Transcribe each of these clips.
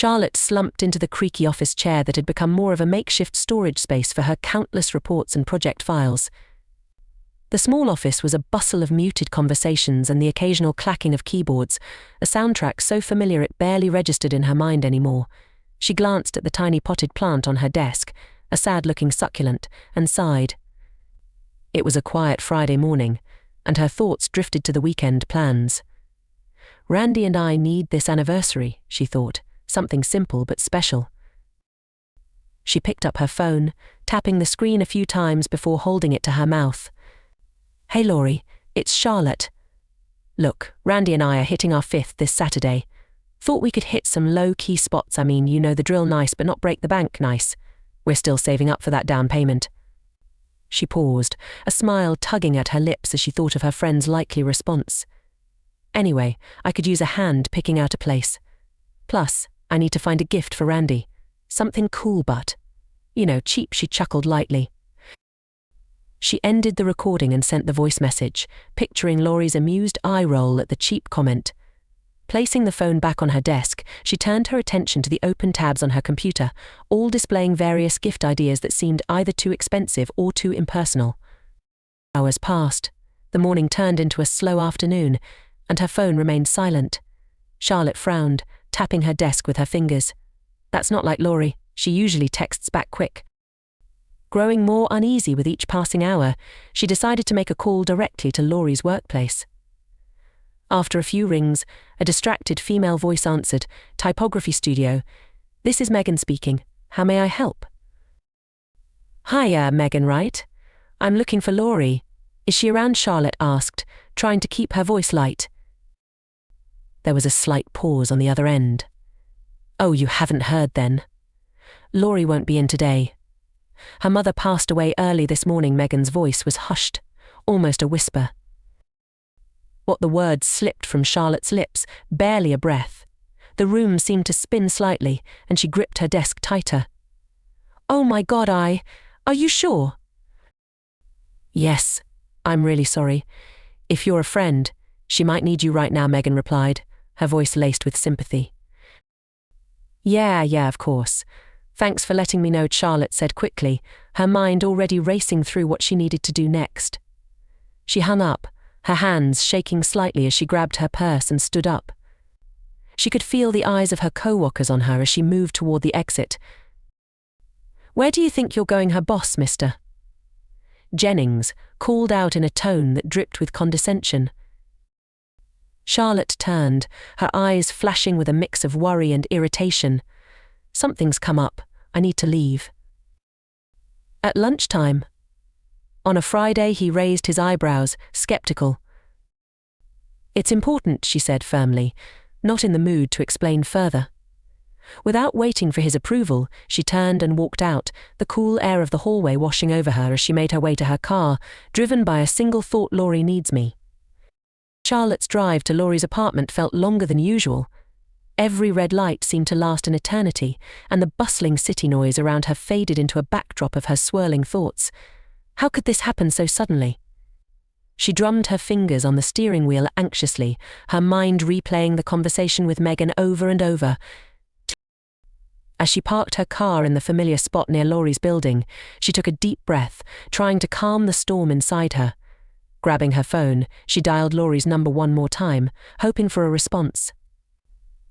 Charlotte slumped into the creaky office chair that had become more of a makeshift storage space for her countless reports and project files. The small office was a bustle of muted conversations and the occasional clacking of keyboards, a soundtrack so familiar it barely registered in her mind anymore. She glanced at the tiny potted plant on her desk, a sad-looking succulent, and sighed. It was a quiet Friday morning, and her thoughts drifted to the weekend plans. Randy and I need this anniversary, she thought, something simple but special. She picked up her phone, tapping the screen a few times before holding it to her mouth. "Hey Laurie, it's Charlotte. Look, Randy and I are hitting our 5th this Saturday. Thought we could hit some low-key spots, you know the drill nice but not break the bank nice. We're still saving up for that down payment." She paused, a smile tugging at her lips as she thought of her friend's likely response. "Anyway, I could use a hand picking out a place. Plus, I need to find a gift for Randy. Something cool but, cheap," she chuckled lightly. She ended the recording and sent the voice message, picturing Laurie's amused eye roll at the cheap comment. Placing the phone back on her desk, she turned her attention to the open tabs on her computer, all displaying various gift ideas that seemed either too expensive or too impersonal. Hours passed. The morning turned into a slow afternoon, and her phone remained silent. Charlotte frowned, tapping her desk with her fingers. That's not like Laurie. She usually texts back quick. Growing more uneasy with each passing hour, she decided to make a call directly to Laurie's workplace. After a few rings, a distracted female voice answered, "Typography Studio. This is Megan speaking. How may I help?" "Hiya, Megan, right? I'm looking for Laurie. Is she around?" Charlotte asked, trying to keep her voice light. There was a slight pause on the other end. "Oh, you haven't heard then? Laurie won't be in today. Her mother passed away early this morning." Megan's voice was hushed, almost a whisper. What the words slipped from Charlotte's lips, barely a breath. The room seemed to spin slightly, and she gripped her desk tighter. "Oh my God, are you sure?" "Yes, I'm really sorry. If you're a friend, she might need you right now," Megan replied, her voice laced with sympathy. Yeah, of course. Thanks for letting me know," Charlotte said quickly, her mind already racing through what she needed to do next. She hung up, her hands shaking slightly as she grabbed her purse and stood up. She could feel the eyes of her co-workers on her as she moved toward the exit. "Where do you think you're going?" her boss, Mr. Jennings, called out in a tone that dripped with condescension. Charlotte turned, her eyes flashing with a mix of worry and irritation. "Something's come up. I need to leave." "At lunchtime?" On a Friday, he raised his eyebrows, skeptical. "It's important," she said firmly, not in the mood to explain further. Without waiting for his approval, she turned and walked out, the cool air of the hallway washing over her as she made her way to her car, driven by a single thought: Laurie needs me. Charlotte's drive to Laurie's apartment felt longer than usual. Every red light seemed to last an eternity, and the bustling city noise around her faded into a backdrop of her swirling thoughts. How could this happen so suddenly? She drummed her fingers on the steering wheel anxiously, her mind replaying the conversation with Megan over and over. As she parked her car in the familiar spot near Laurie's building, she took a deep breath, trying to calm the storm inside her. Grabbing her phone, she dialed Laurie's number one more time, hoping for a response.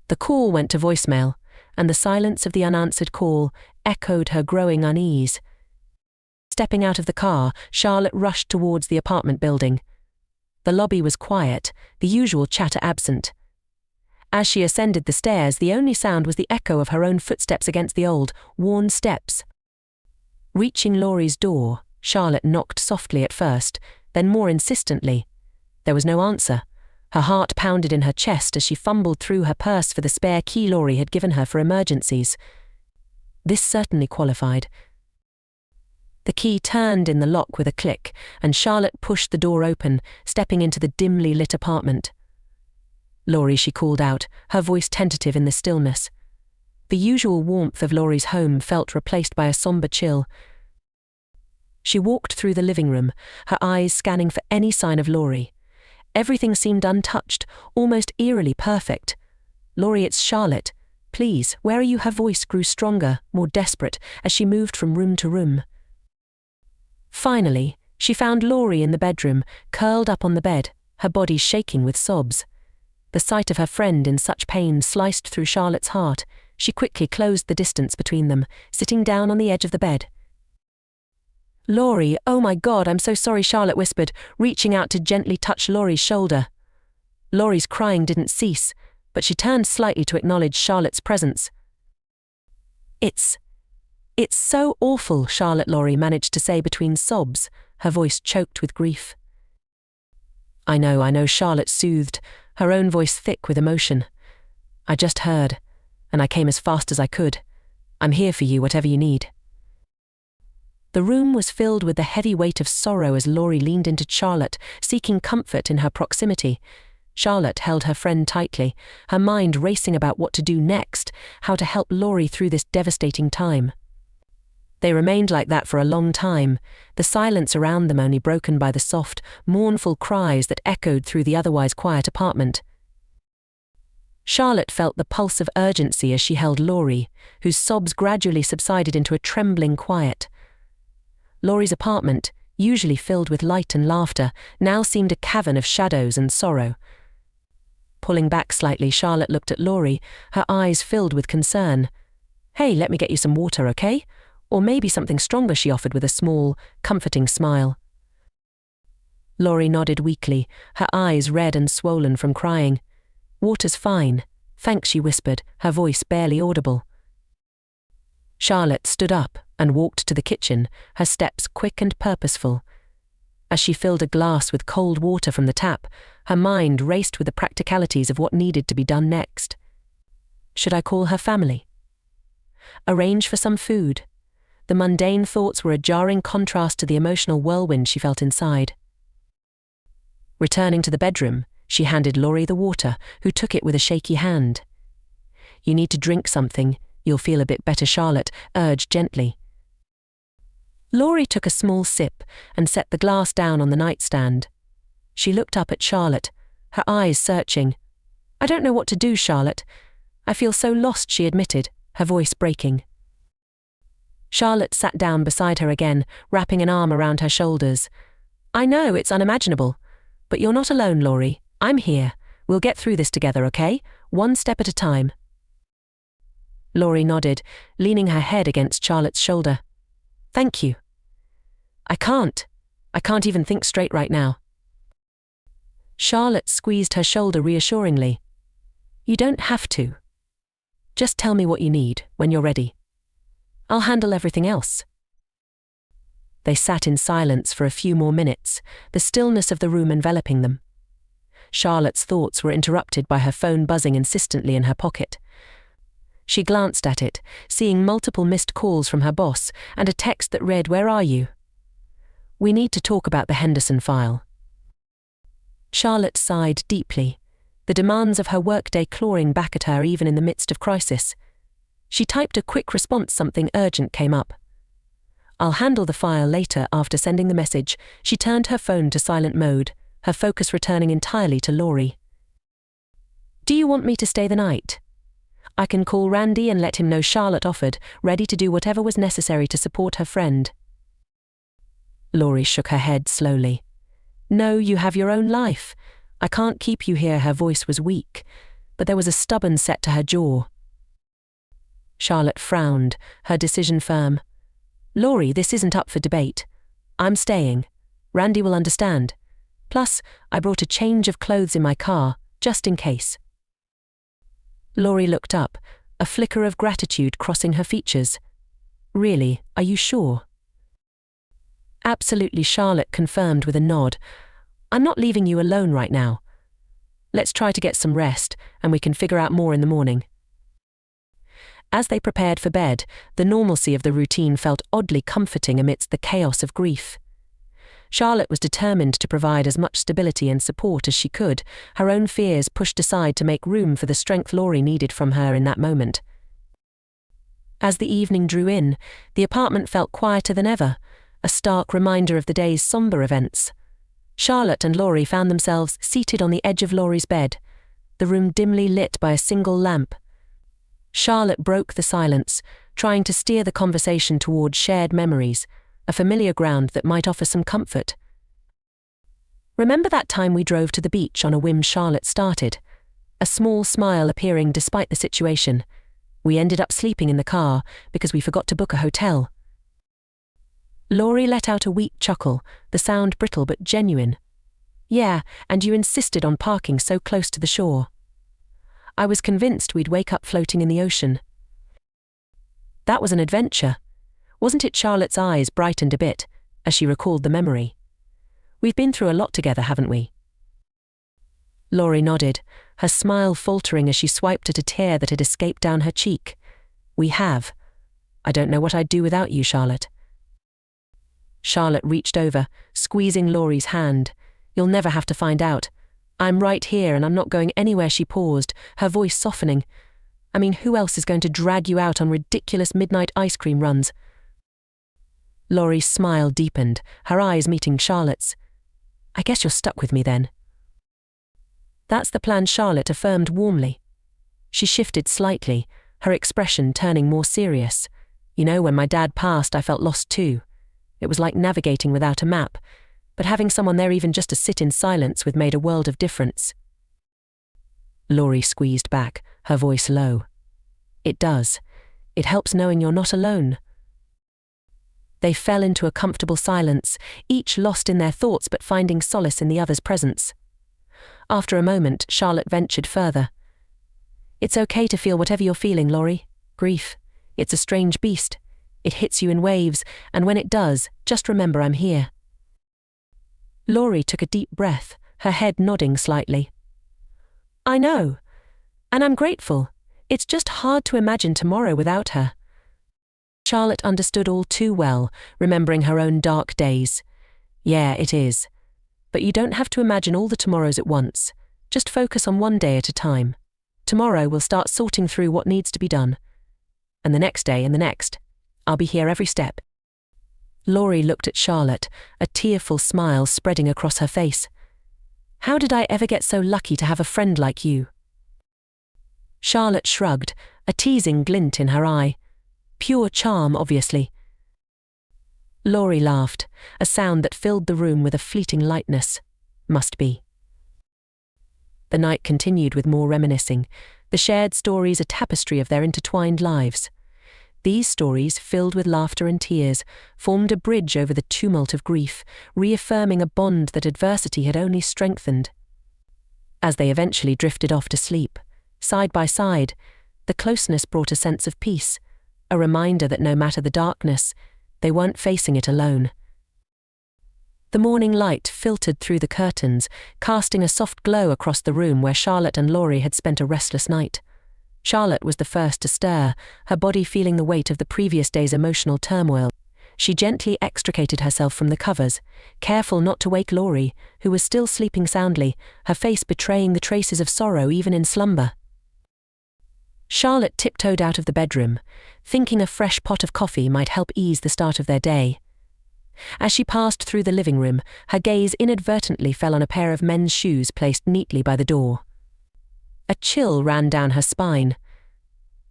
The call went to voicemail, and the silence of the unanswered call echoed her growing unease. Stepping out of the car, Charlotte rushed towards the apartment building. The lobby was quiet, the usual chatter absent. As she ascended the stairs, the only sound was the echo of her own footsteps against the old, worn steps. Reaching Laurie's door, Charlotte knocked softly at first, then more insistently. There was no answer. Her heart pounded in her chest as she fumbled through her purse for the spare key Laurie had given her for emergencies. This certainly qualified. The key turned in the lock with a click, and Charlotte pushed the door open, stepping into the dimly lit apartment. "Laurie," she called out, her voice tentative in the stillness. The usual warmth of Laurie's home felt replaced by a somber chill. She walked through the living room, her eyes scanning for any sign of Laurie. Everything seemed untouched, almost eerily perfect. "Laurie, it's Charlotte. Please, where are you?" Her voice grew stronger, more desperate, as she moved from room to room. Finally, she found Laurie in the bedroom, curled up on the bed, her body shaking with sobs. The sight of her friend in such pain sliced through Charlotte's heart. She quickly closed the distance between them, sitting down on the edge of the bed. "Laurie, oh my God, I'm so sorry," Charlotte whispered, reaching out to gently touch Laurie's shoulder. Laurie's crying didn't cease, but she turned slightly to acknowledge Charlotte's presence. It's so awful," Laurie managed to say between sobs, her voice choked with grief. I know, Charlotte soothed, her own voice thick with emotion. "I just heard, and I came as fast as I could. I'm here for you, whatever you need." The room was filled with the heavy weight of sorrow as Laurie leaned into Charlotte, seeking comfort in her proximity. Charlotte held her friend tightly, her mind racing about what to do next, how to help Laurie through this devastating time. They remained like that for a long time, the silence around them only broken by the soft, mournful cries that echoed through the otherwise quiet apartment. Charlotte felt the pulse of urgency as she held Laurie, whose sobs gradually subsided into a trembling quiet. Laurie's apartment, usually filled with light and laughter, now seemed a cavern of shadows and sorrow. Pulling back slightly, Charlotte looked at Laurie, her eyes filled with concern. "Hey, let me get you some water, okay? Or maybe something stronger," she offered with a small, comforting smile. Laurie nodded weakly, her eyes red and swollen from crying. "Water's fine, thanks," she whispered, her voice barely audible. Charlotte stood up and walked to the kitchen, her steps quick and purposeful. As she filled a glass with cold water from the tap, her mind raced with the practicalities of what needed to be done next. Should I call her family? Arrange for some food? The mundane thoughts were a jarring contrast to the emotional whirlwind she felt inside. Returning to the bedroom, she handed Laurie the water, who took it with a shaky hand. "You need to drink something, you'll feel a bit better," Charlotte urged gently. Laurie took a small sip and set the glass down on the nightstand. She looked up at Charlotte, her eyes searching. "I don't know what to do, Charlotte. I feel so lost," she admitted, her voice breaking. Charlotte sat down beside her again, wrapping an arm around her shoulders. "I know, it's unimaginable. But you're not alone, Laurie. I'm here. We'll get through this together, okay? One step at a time." Laurie nodded, leaning her head against Charlotte's shoulder. "Thank you. I can't even think straight right now." Charlotte squeezed her shoulder reassuringly. "You don't have to. Just tell me what you need when you're ready. I'll handle everything else." They sat in silence for a few more minutes, the stillness of the room enveloping them. Charlotte's thoughts were interrupted by her phone buzzing insistently in her pocket. She glanced at it, seeing multiple missed calls from her boss and a text that read, "Where are you?" "We need to talk about the Henderson file." Charlotte sighed deeply, the demands of her workday clawing back at her even in the midst of crisis. She typed a quick response. Something urgent came up. "I'll handle the file later." After sending the message, she turned her phone to silent mode, her focus returning entirely to Laurie. "Do you want me to stay the night? I can call Randy and let him know," Charlotte offered, ready to do whatever was necessary to support her friend. Laurie shook her head slowly. "No, you have your own life. I can't keep you here." Her voice was weak, but there was a stubborn set to her jaw. Charlotte frowned, her decision firm. "Laurie, this isn't up for debate. I'm staying. Randy will understand. Plus, I brought a change of clothes in my car, just in case." Laurie looked up, a flicker of gratitude crossing her features. "Really, are you sure?" "Absolutely," Charlotte confirmed with a nod. "I'm not leaving you alone right now. Let's try to get some rest, and we can figure out more in the morning." As they prepared for bed, the normalcy of the routine felt oddly comforting amidst the chaos of grief. Charlotte was determined to provide as much stability and support as she could, her own fears pushed aside to make room for the strength Laurie needed from her in that moment. As the evening drew in, the apartment felt quieter than ever, a stark reminder of the day's somber events. Charlotte and Laurie found themselves seated on the edge of Laurie's bed, the room dimly lit by a single lamp. Charlotte broke the silence, trying to steer the conversation toward shared memories, a familiar ground that might offer some comfort. Remember that time we drove to the beach on a whim? Charlotte started, a small smile appearing despite the situation. We ended up sleeping in the car because we forgot to book a hotel. Laurie let out a weak chuckle, the sound brittle but genuine. Yeah, and you insisted on parking so close to the shore. I was convinced we'd wake up floating in the ocean. That was an adventure, wasn't it? Charlotte's eyes brightened a bit as she recalled the memory. We've been through a lot together, haven't we? Laurie nodded, her smile faltering as she swiped at a tear that had escaped down her cheek. We have. I don't know what I'd do without you, Charlotte. Charlotte reached over, squeezing Laurie's hand. You'll never have to find out. I'm right here and I'm not going anywhere. She paused, her voice softening. I mean, who else is going to drag you out on ridiculous midnight ice cream runs? Laurie's smile deepened, her eyes meeting Charlotte's. I guess you're stuck with me then. That's the plan, Charlotte affirmed warmly. She shifted slightly, her expression turning more serious. You know, when my dad passed, I felt lost too. It was like navigating without a map, but having someone there even just to sit in silence with made a world of difference. Laurie squeezed back, her voice low. It does. It helps knowing you're not alone. They fell into a comfortable silence, each lost in their thoughts but finding solace in the other's presence. After a moment, Charlotte ventured further. It's okay to feel whatever you're feeling, Laurie. Grief. It's a strange beast. It hits you in waves, and when it does, just remember I'm here. Laurie took a deep breath, her head nodding slightly. I know, and I'm grateful. It's just hard to imagine tomorrow without her. Charlotte understood all too well, remembering her own dark days. Yeah, it is. But you don't have to imagine all the tomorrows at once. Just focus on one day at a time. Tomorrow we'll start sorting through what needs to be done. And the next day and the next. I'll be here every step. Laurie looked at Charlotte, a tearful smile spreading across her face. How did I ever get so lucky to have a friend like you? Charlotte shrugged, a teasing glint in her eye. Pure charm, obviously. Laurie laughed, a sound that filled the room with a fleeting lightness. Must be. The night continued with more reminiscing, the shared stories a tapestry of their intertwined lives. These stories, filled with laughter and tears, formed a bridge over the tumult of grief, reaffirming a bond that adversity had only strengthened. As they eventually drifted off to sleep, side by side, the closeness brought a sense of peace, a reminder that no matter the darkness, they weren't facing it alone. The morning light filtered through the curtains, casting a soft glow across the room where Charlotte and Laurie had spent a restless night. Charlotte was the first to stir, her body feeling the weight of the previous day's emotional turmoil. She gently extricated herself from the covers, careful not to wake Laurie, who was still sleeping soundly, her face betraying the traces of sorrow even in slumber. Charlotte tiptoed out of the bedroom, thinking a fresh pot of coffee might help ease the start of their day. As she passed through the living room, her gaze inadvertently fell on a pair of men's shoes placed neatly by the door. A chill ran down her spine.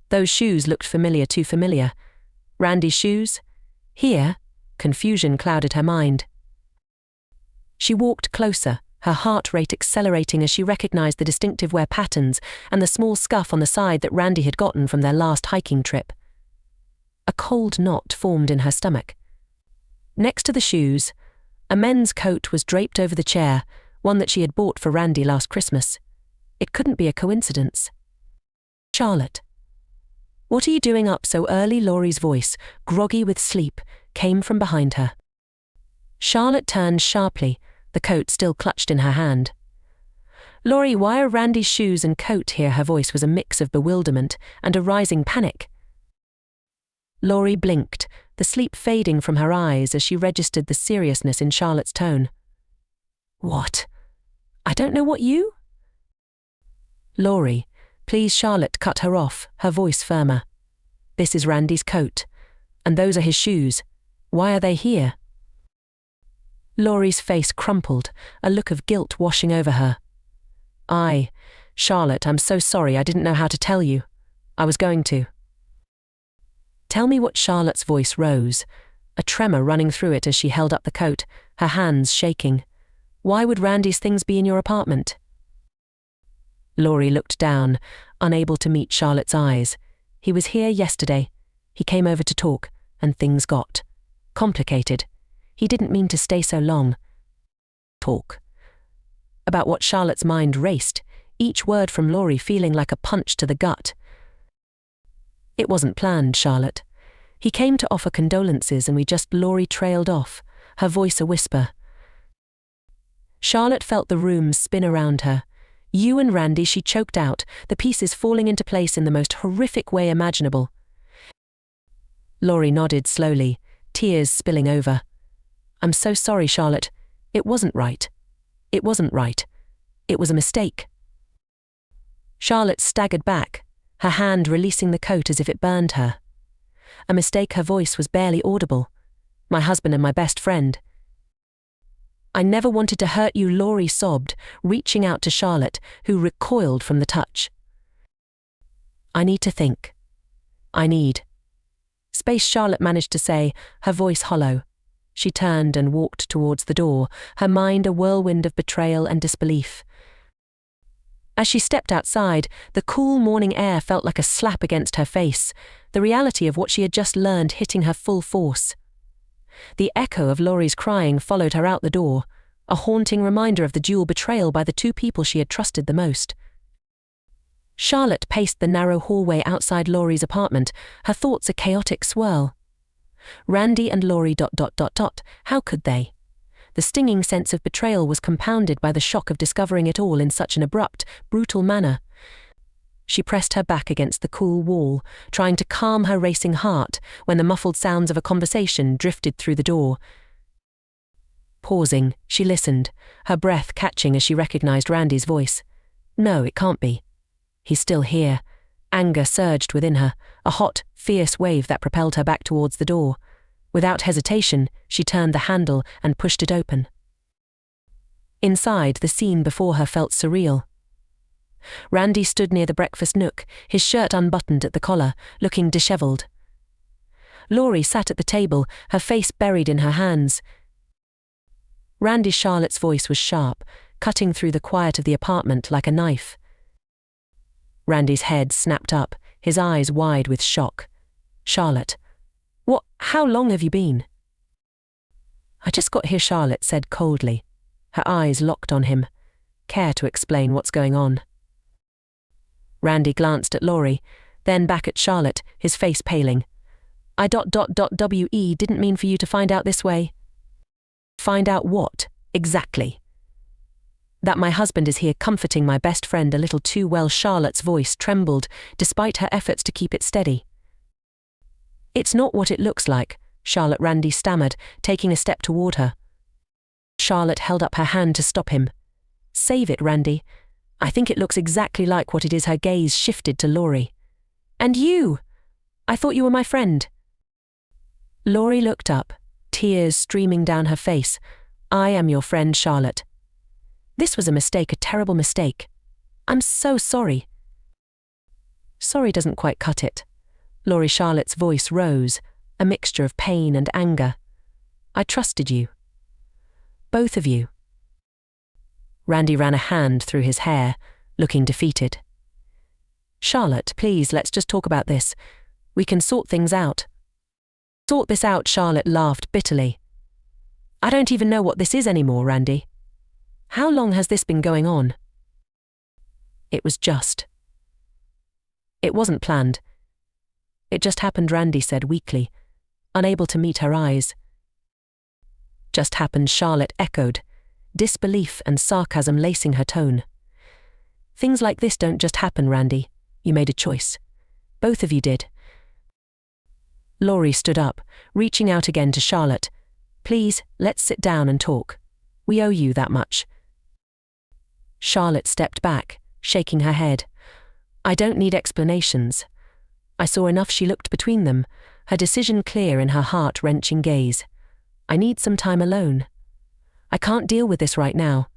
Those shoes looked familiar, too familiar. Randy's shoes? Here? Confusion clouded her mind. She walked closer, her heart rate accelerating as she recognized the distinctive wear patterns and the small scuff on the side that Randy had gotten from their last hiking trip. A cold knot formed in her stomach. Next to the shoes, a men's coat was draped over the chair, one that she had bought for Randy last Christmas. It couldn't be a coincidence. Charlotte. What are you doing up so early? Laurie's voice, groggy with sleep, came from behind her. Charlotte turned sharply, the coat still clutched in her hand. Laurie, why are Randy's shoes and coat here? Her voice was a mix of bewilderment and a rising panic. Laurie blinked, the sleep fading from her eyes as she registered the seriousness in Charlotte's tone. What? I don't know what you? Laurie, please. Charlotte cut her off, her voice firmer. This is Randy's coat, and those are his shoes. Why are they here? Laurie's face crumpled, a look of guilt washing over her. Charlotte, I'm so sorry, I didn't know how to tell you. I was going to. Tell me what. Charlotte's voice rose, a tremor running through it as she held up the coat, her hands shaking. Why would Randy's things be in your apartment? Laurie looked down, unable to meet Charlotte's eyes. He was here yesterday. He came over to talk, and things got complicated. He didn't mean to stay so long. Talk. About what? Charlotte's mind raced, each word from Laurie feeling like a punch to the gut. It wasn't planned, Charlotte. He came to offer condolences and we just. Laurie trailed off, her voice a whisper. Charlotte felt the room spin around her. You and Randy, she choked out, the pieces falling into place in the most horrific way imaginable. Laurie nodded slowly, tears spilling over. I'm so sorry, Charlotte. It wasn't right. It wasn't right. It was a mistake. Charlotte staggered back, her hand releasing the coat as if it burned her. A mistake. Her voice was barely audible. My husband and my best friend. I never wanted to hurt you, Laurie sobbed, reaching out to Charlotte, who recoiled from the touch. I need to think. I need space, Charlotte managed to say, her voice hollow. She turned and walked towards the door, her mind a whirlwind of betrayal and disbelief. As she stepped outside, the cool morning air felt like a slap against her face, the reality of what she had just learned hitting her full force. The echo of Laurie's crying followed her out the door, a haunting reminder of the dual betrayal by the two people she had trusted the most. Charlotte paced the narrow hallway outside Laurie's apartment, her thoughts a chaotic swirl. Randy and Laurie ... How could they? The stinging sense of betrayal was compounded by the shock of discovering it all in such an abrupt, brutal manner. She pressed her back against the cool wall, trying to calm her racing heart when the muffled sounds of a conversation drifted through the door. Pausing, she listened, her breath catching as she recognized Randy's voice. No, it can't be. He's still here. Anger surged within her, a hot, fierce wave that propelled her back towards the door. Without hesitation, she turned the handle and pushed it open. Inside, the scene before her felt surreal. Randy stood near the breakfast nook, his shirt unbuttoned at the collar, looking disheveled. Laurie sat at the table, her face buried in her hands. Randy. Charlotte's voice was sharp, cutting through the quiet of the apartment like a knife. Randy's head snapped up, his eyes wide with shock. Charlotte. What? How long have you been? I just got here, Charlotte said coldly, her eyes locked on him. Care to explain what's going on? Randy glanced at Laurie, then back at Charlotte, his face paling. I didn't mean for you to find out this way. Find out what, exactly? That my husband is here comforting my best friend a little too well. Charlotte's voice trembled, despite her efforts to keep it steady. It's not what it looks like, Charlotte. Randy stammered, taking a step toward her. Charlotte held up her hand to stop him. Save it, Randy. I think it looks exactly like what it is. Her gaze shifted to Laurie. And you? I thought you were my friend. Laurie looked up, tears streaming down her face. I am your friend, Charlotte. This was a mistake, a terrible mistake. I'm so sorry. Sorry doesn't quite cut it. Laurie. Charlotte's voice rose, a mixture of pain and anger. I trusted you. Both of you. Randy ran a hand through his hair, looking defeated. Charlotte, please, let's just talk about this. We can sort things out. Sort this out, Charlotte laughed bitterly. I don't even know what this is anymore, Randy. How long has this been going on? It was just. It wasn't planned. It just happened, Randy said weakly, unable to meet her eyes. Just happened, Charlotte echoed, disbelief and sarcasm lacing her tone. Things like this don't just happen, Randy. You made a choice. Both of you did. Laurie stood up, reaching out again to Charlotte. Please, let's sit down and talk. We owe you that much. Charlotte stepped back, shaking her head. I don't need explanations. I saw enough. She looked between them, her decision clear in her heart-wrenching gaze. I need some time alone. I can't deal with this right now.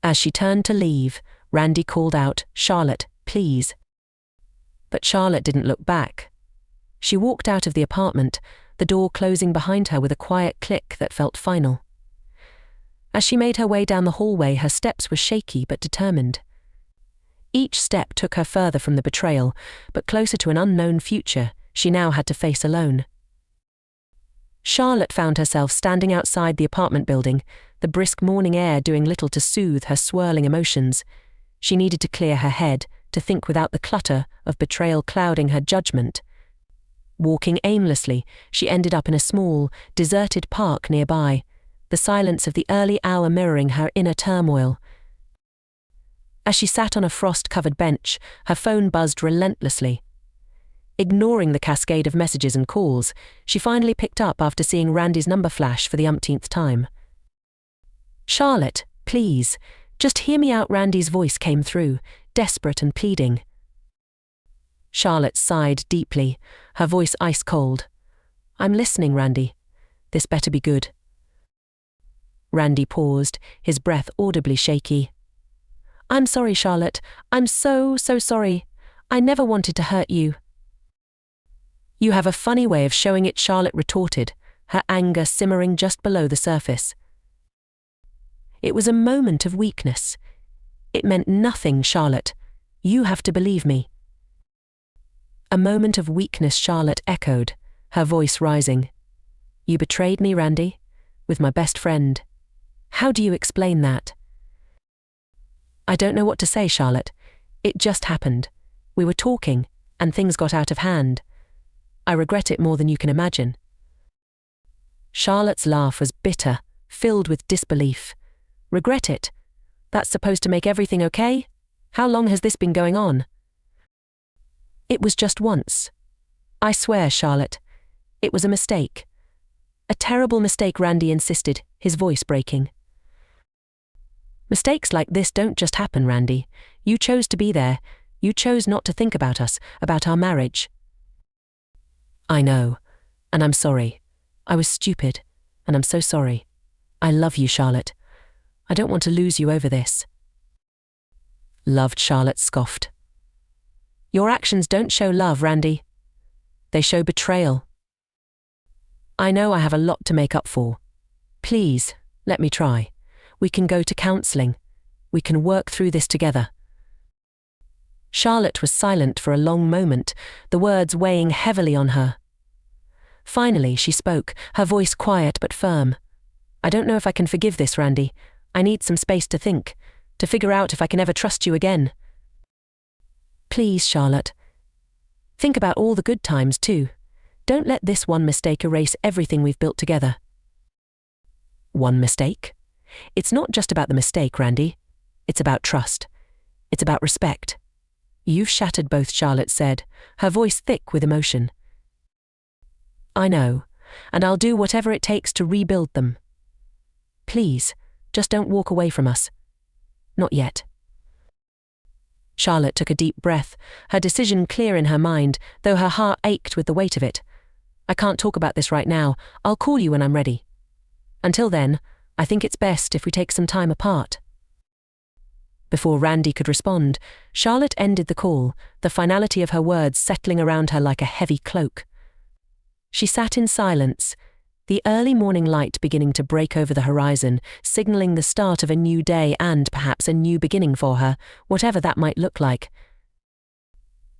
As she turned to leave, Randy called out, Charlotte, please. But Charlotte didn't look back. She walked out of the apartment, the door closing behind her with a quiet click that felt final. As she made her way down the hallway, her steps were shaky but determined. Each step took her further from the betrayal, but closer to an unknown future she now had to face alone. Charlotte found herself standing outside the apartment building, the brisk morning air doing little to soothe her swirling emotions. She needed to clear her head, to think without the clutter of betrayal clouding her judgment. Walking aimlessly, she ended up in a small, deserted park nearby, the silence of the early hour mirroring her inner turmoil. As she sat on a frost-covered bench, her phone buzzed relentlessly. Ignoring the cascade of messages and calls, she finally picked up after seeing Randy's number flash for the umpteenth time. "Charlotte, please, just hear me out." Randy's voice came through, desperate and pleading. Charlotte sighed deeply, her voice ice-cold. "I'm listening, Randy. This better be good." Randy paused, his breath audibly shaky. "I'm sorry, Charlotte. I'm so sorry. I never wanted to hurt you." "You have a funny way of showing it," Charlotte retorted, her anger simmering just below the surface. "It was a moment of weakness. It meant nothing, Charlotte. You have to believe me." "A moment of weakness," Charlotte echoed, her voice rising. "You betrayed me, Randy, with my best friend. How do you explain that?" "I don't know what to say, Charlotte. It just happened. We were talking, and things got out of hand. I regret it more than you can imagine." Charlotte's laugh was bitter, filled with disbelief. "Regret it? That's supposed to make everything okay? How long has this been going on?" "It was just once. I swear, Charlotte. It was a mistake. A terrible mistake," Randy insisted, his voice breaking. "Mistakes like this don't just happen, Randy. You chose to be there. You chose not to think about us, about our marriage." "I know, and I'm sorry. I was stupid, and I'm so sorry. I love you, Charlotte. I don't want to lose you over this." "Loved?" Charlotte scoffed. "Your actions don't show love, Randy. They show betrayal." "I know I have a lot to make up for. Please, let me try. We can go to counseling. We can work through this together." Charlotte was silent for a long moment, the words weighing heavily on her. Finally, she spoke, her voice quiet but firm. "I don't know if I can forgive this, Randy. I need some space to think, to figure out if I can ever trust you again." "Please, Charlotte. Think about all the good times, too. Don't let this one mistake erase everything we've built together." "One mistake? It's not just about the mistake, Randy. It's about trust. It's about respect. You've shattered both," Charlotte said, her voice thick with emotion. "I know, and I'll do whatever it takes to rebuild them. Please, just don't walk away from us. Not yet." Charlotte took a deep breath, her decision clear in her mind, though her heart ached with the weight of it. "I can't talk about this right now. I'll call you when I'm ready. Until then, I think it's best if we take some time apart." Before Randy could respond, Charlotte ended the call, the finality of her words settling around her like a heavy cloak. She sat in silence, the early morning light beginning to break over the horizon, signaling the start of a new day and perhaps a new beginning for her, whatever that might look like.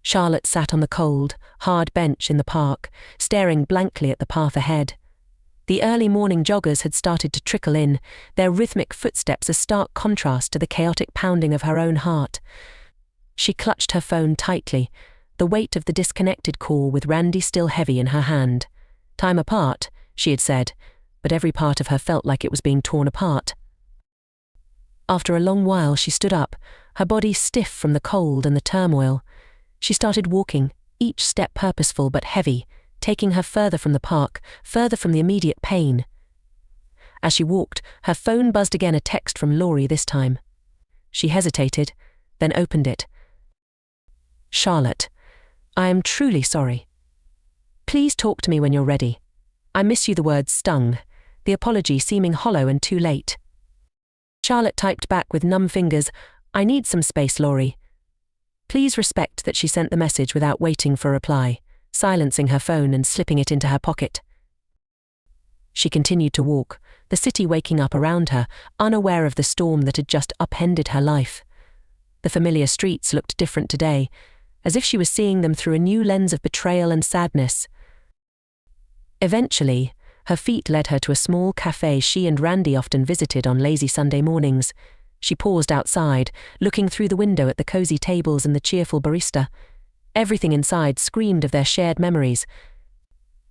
Charlotte sat on the cold, hard bench in the park, staring blankly at the path ahead. The early morning joggers had started to trickle in, their rhythmic footsteps a stark contrast to the chaotic pounding of her own heart. She clutched her phone tightly, the weight of the disconnected call with Randy still heavy in her hand. Time apart, she had said, but every part of her felt like it was being torn apart. After a long while she stood up, her body stiff from the cold and the turmoil. She started walking, each step purposeful but heavy, taking her further from the park, further from the immediate pain. As she walked, her phone buzzed again, a text from Laurie this time. She hesitated, then opened it. "Charlotte, I am truly sorry. Please talk to me when you're ready. I miss you." The words stung, the apology seeming hollow and too late. Charlotte typed back with numb fingers, "I need some space, Laurie." Please respect that she sent the message without waiting for a reply, silencing her phone and slipping it into her pocket. She continued to walk, the city waking up around her, unaware of the storm that had just upended her life. The familiar streets looked different today, as if she was seeing them through a new lens of betrayal and sadness. Eventually, her feet led her to a small cafe she and Randy often visited on lazy Sunday mornings. She paused outside, looking through the window at the cozy tables and the cheerful barista. Everything inside screamed of their shared memories.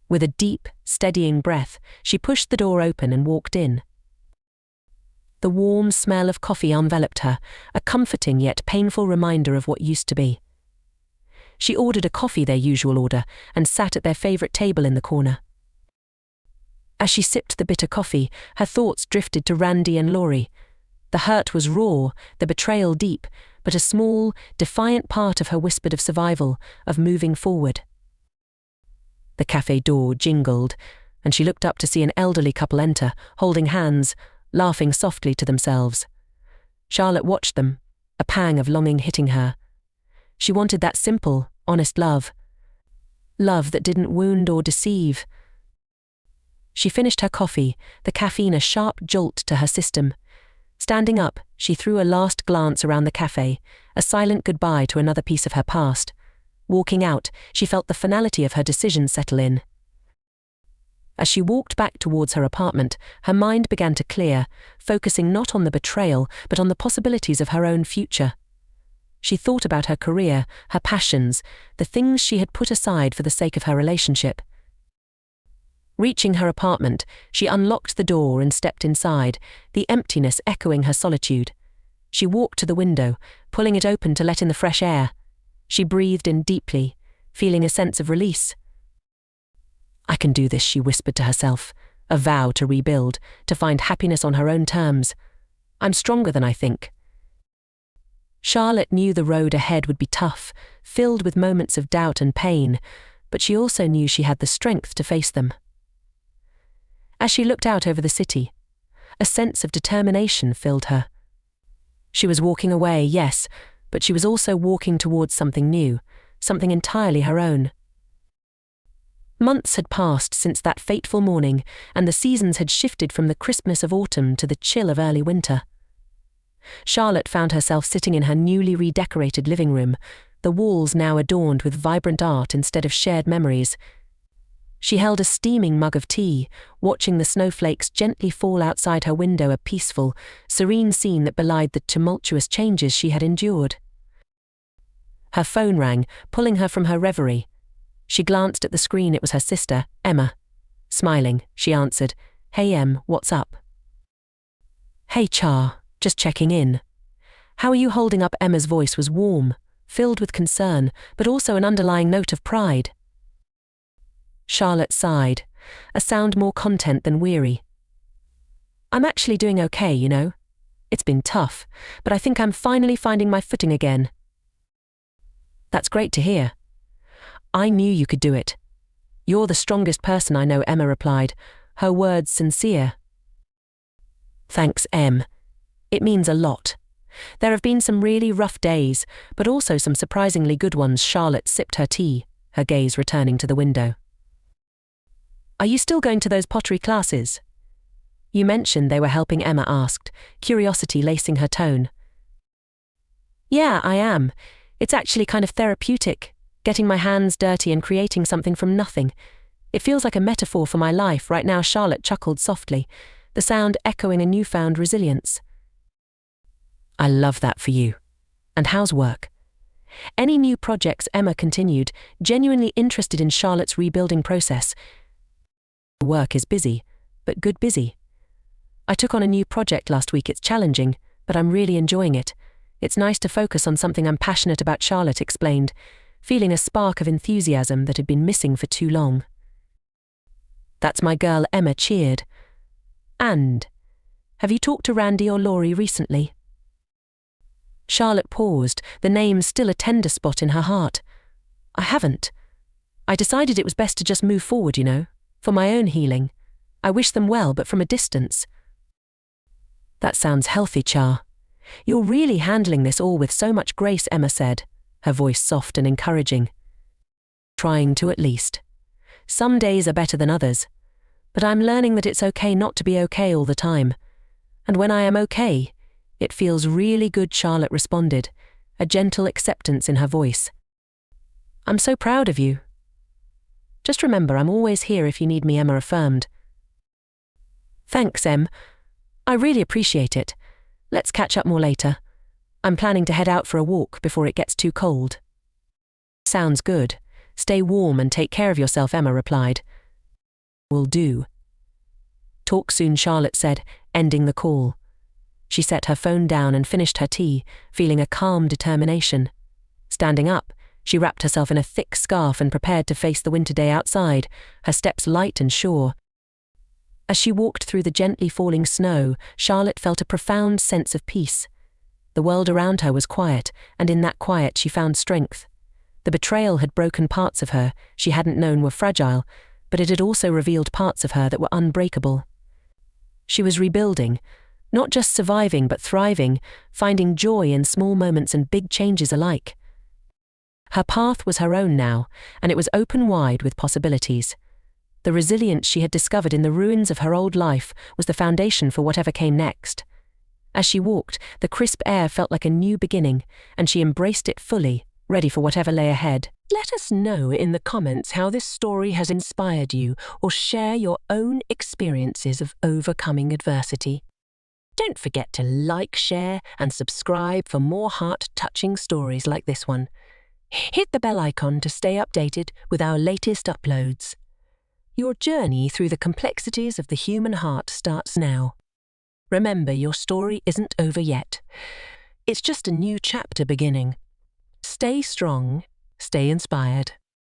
With a deep, steadying breath, she pushed the door open and walked in. The warm smell of coffee enveloped her, a comforting yet painful reminder of what used to be. She ordered a coffee, their usual order, and sat at their favorite table in the corner. As she sipped the bitter coffee, her thoughts drifted to Randy and Laurie. The hurt was raw, the betrayal deep, but a small, defiant part of her whispered of survival, of moving forward. The cafe door jingled, and she looked up to see an elderly couple enter, holding hands, laughing softly to themselves. Charlotte watched them, a pang of longing hitting her. She wanted that simple, honest love. Love that didn't wound or deceive. She finished her coffee, the caffeine a sharp jolt to her system. Standing up, she threw a last glance around the cafe, a silent goodbye to another piece of her past. Walking out, she felt the finality of her decision settle in. As she walked back towards her apartment, her mind began to clear, focusing not on the betrayal, but on the possibilities of her own future. She thought about her career, her passions, the things she had put aside for the sake of her relationship. Reaching her apartment, she unlocked the door and stepped inside, the emptiness echoing her solitude. She walked to the window, pulling it open to let in the fresh air. She breathed in deeply, feeling a sense of release. "I can do this," she whispered to herself, a vow to rebuild, to find happiness on her own terms. "I'm stronger than I think." Charlotte knew the road ahead would be tough, filled with moments of doubt and pain, but she also knew she had the strength to face them. As she looked out over the city, a sense of determination filled her. She was walking away, yes, but she was also walking towards something new, something entirely her own. Months had passed since that fateful morning, and the seasons had shifted from the crispness of autumn to the chill of early winter. Charlotte found herself sitting in her newly redecorated living room, the walls now adorned with vibrant art instead of shared memories. She held a steaming mug of tea, watching the snowflakes gently fall outside her window, a peaceful, serene scene that belied the tumultuous changes she had endured. Her phone rang, pulling her from her reverie. She glanced at the screen. It was her sister, Emma. Smiling, she answered, "Hey Em, what's up?" "Hey Char, just checking in. How are you holding up?" Emma's voice was warm, filled with concern, but also an underlying note of pride. Charlotte sighed, a sound more content than weary. "I'm actually doing okay, you know. It's been tough, but I think I'm finally finding my footing again." "That's great to hear. I knew you could do it. You're the strongest person I know," Emma replied, her words sincere. "Thanks, Em. It means a lot. There have been some really rough days, but also some surprisingly good ones." Charlotte sipped her tea, her gaze returning to the window. "Are you still going to those pottery classes? You mentioned they were helping," Emma asked, curiosity lacing her tone. "Yeah, I am. It's actually kind of therapeutic, getting my hands dirty and creating something from nothing. It feels like a metaphor for my life right now." Charlotte chuckled softly, the sound echoing a newfound resilience. "I love that for you. And how's work? Any new projects?" Emma continued, genuinely interested in Charlotte's rebuilding process. "Work is busy, but good busy. I took on a new project last week. It's challenging, but I'm really enjoying it. It's nice to focus on something I'm passionate about," Charlotte explained, feeling a spark of enthusiasm that had been missing for too long. "That's my girl," Emma cheered. "And, have you talked to Randy or Laurie recently?" Charlotte paused, the name still a tender spot in her heart. "I haven't. I decided it was best to just move forward, you know, for my own healing. I wish them well, but from a distance." "That sounds healthy, Char. You're really handling this all with so much grace," Emma said, her voice soft and encouraging. Trying to, at least. Some days are better than others, but I'm learning that it's okay not to be okay all the time. And when I am okay, it feels really good, Charlotte responded, a gentle acceptance in her voice. I'm so proud of you. Just remember, I'm always here if you need me, Emma affirmed. Thanks, Em. I really appreciate it. Let's catch up more later. I'm planning to head out for a walk before it gets too cold. Sounds good. Stay warm and take care of yourself, Emma replied. Will do. Talk soon, Charlotte said, ending the call. She set her phone down and finished her tea, feeling a calm determination. Standing up, she wrapped herself in a thick scarf and prepared to face the winter day outside, her steps light and sure. As she walked through the gently falling snow, Charlotte felt a profound sense of peace. The world around her was quiet, and in that quiet she found strength. The betrayal had broken parts of her she hadn't known were fragile, but it had also revealed parts of her that were unbreakable. She was rebuilding, not just surviving but thriving, finding joy in small moments and big changes alike. Her path was her own now, and it was open wide with possibilities. The resilience she had discovered in the ruins of her old life was the foundation for whatever came next. As she walked, the crisp air felt like a new beginning, and she embraced it fully, ready for whatever lay ahead. Let us know in the comments how this story has inspired you, or share your own experiences of overcoming adversity. Don't forget to like, share, and subscribe for more heart-touching stories like this one. Hit the bell icon to stay updated with our latest uploads. Your journey through the complexities of the human heart starts now. Remember, your story isn't over yet. It's just a new chapter beginning. Stay strong, stay inspired.